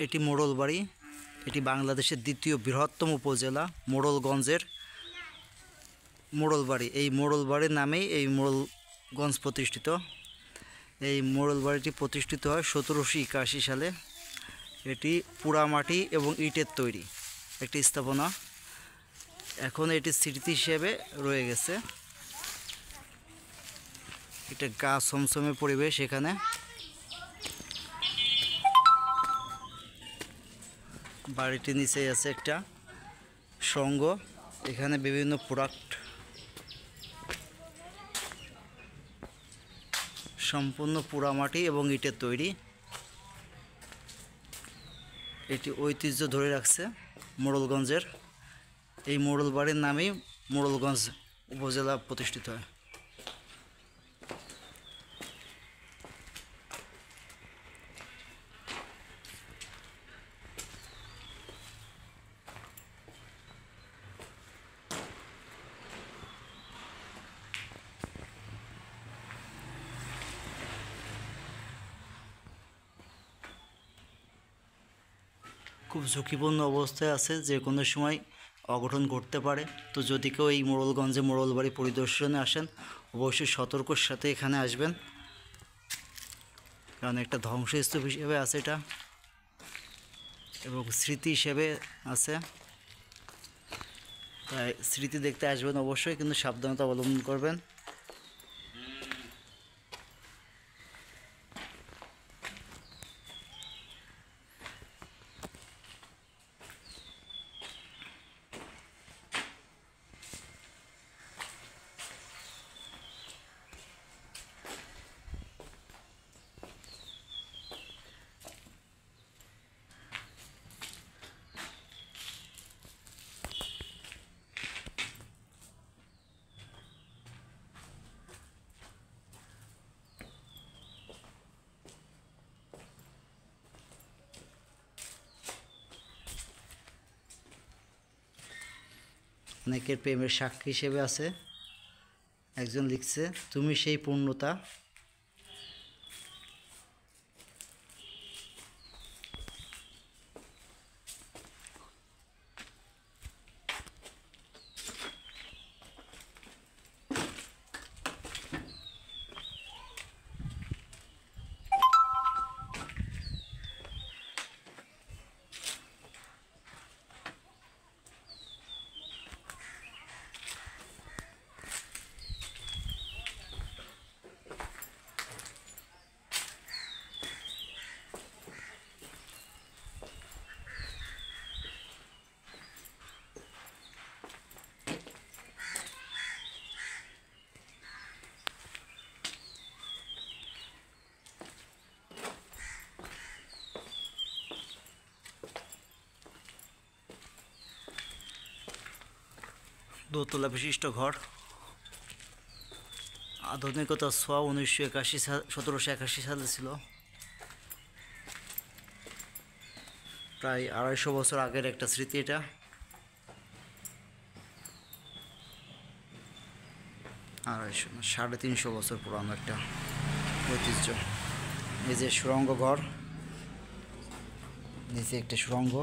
এটি মোড়লবাড়ি। এটি বাংলাদেশের দ্বিতীয় বৃহত্তম উপজেলা মোড়লগঞ্জের মোড়লবাড়ি। এই মোড়লবাড়ির নামেই এই মোড়লগঞ্জ প্রতিষ্ঠিত। এই মোড়লবাড়িটি প্রতিষ্ঠিত হয় 1781 সালে। এটি পোড়ামাটি এবং ইটের তৈরি একটি স্থাপনা। এখন এটি স্মৃতি হিসেবে রয়ে গেছে। এটা গা ছমছমে পরিবেশ। এখানে বাড়িটির নিচে আছে একটা সংঘ। এখানে বিভিন্ন প্রোডাক্ট সম্পূর্ণ পোড়ামাটি এবং ইটের তৈরি। এটি ঐতিহ্য ধরে রাখছে মোড়লগঞ্জের। এই মোড়লবাড়ির নামেই মোড়লগঞ্জ উপজেলা প্রতিষ্ঠিত হয়। খুব ঝুঁকিপূর্ণ অবস্থায় আছে, যে কোনো সময় অঘটন ঘটতে পারে। তো যদি কেউ এই মোড়লগঞ্জে মোড়লবাড়ি পরিদর্শনে আসেন, অবশ্যই সতর্কর সাথে এখানে আসবেন, কারণ একটা ধ্বংসস্তূপ হিসেবে আছে এটা এবং স্মৃতি হিসেবে আছে। তাই স্মৃতি দেখতে আসবেন অবশ্যই, কিন্তু সাবধানতা অবলম্বন করবেন। অনেকের প্রেমের সাক্ষী হিসেবে আছে। একজন লিখছে, তুমি সেই পূর্ণতা। দোতলা বিশিষ্ট ঘর। আধুনিকতার ছোঁয়া 1781 সালে ছিল। প্রায় 250 বছর আগের একটা স্মৃতি এটা। আড়াইশো না, 350 বছর পুরানো একটা ঐতিহ্য। এই যে সুড়ঙ্গ ঘর, নিচে একটা সুড়ঙ্গ।